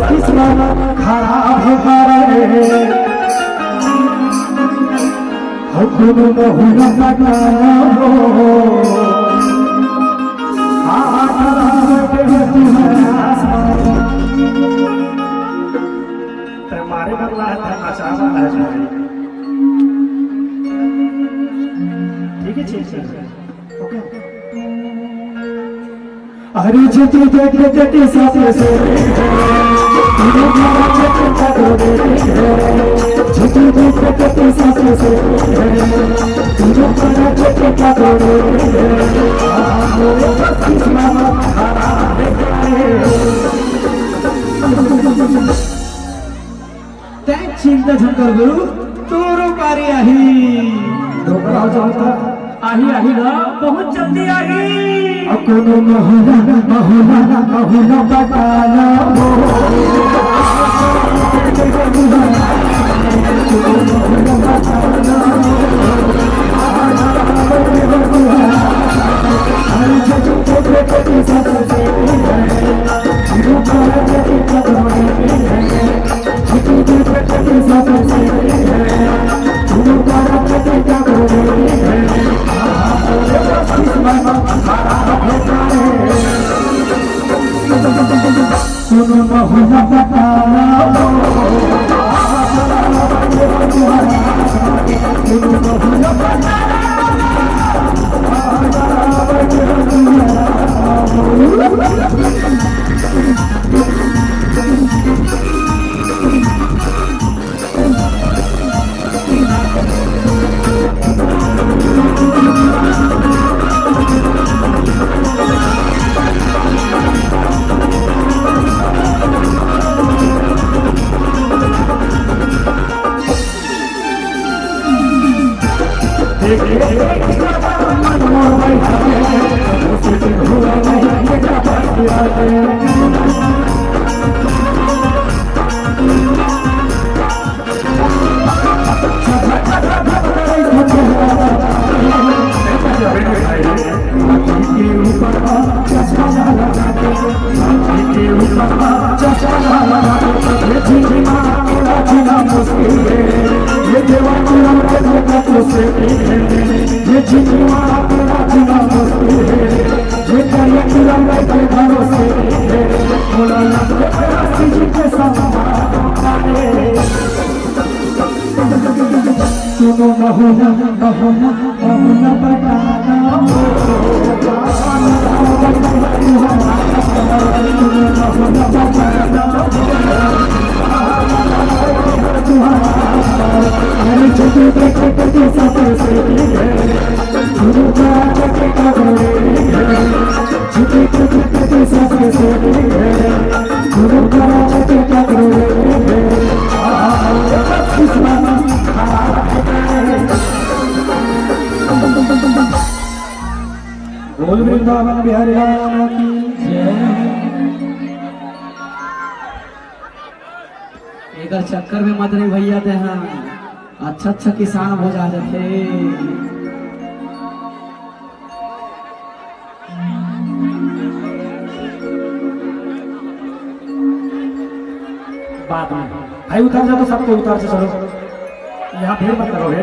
किस्मत खराब करे हुकुम बहुना पटाना हो मारे बदला ठीक है ओके अरे जीती देखते साथे से जीती देखते साथे से चिंता झंकर गुरु तोरो पारी आही दोबारा जाता आही आही ना बहुत जल्दी आही अकोनो महुना महुना महुना पटाना हो सुनो महुना पटाना सुनो महुना महुना महुना पटाना बोल वृंदावन बिहारी लाल की जय। इधर चक्कर में मत रही भैया ते हैं अच्छा अच्छा किसान हो जाते थे बाद में भाई उतर जा तो सबको उतार से चलो यहाँ भीड़ मत करो है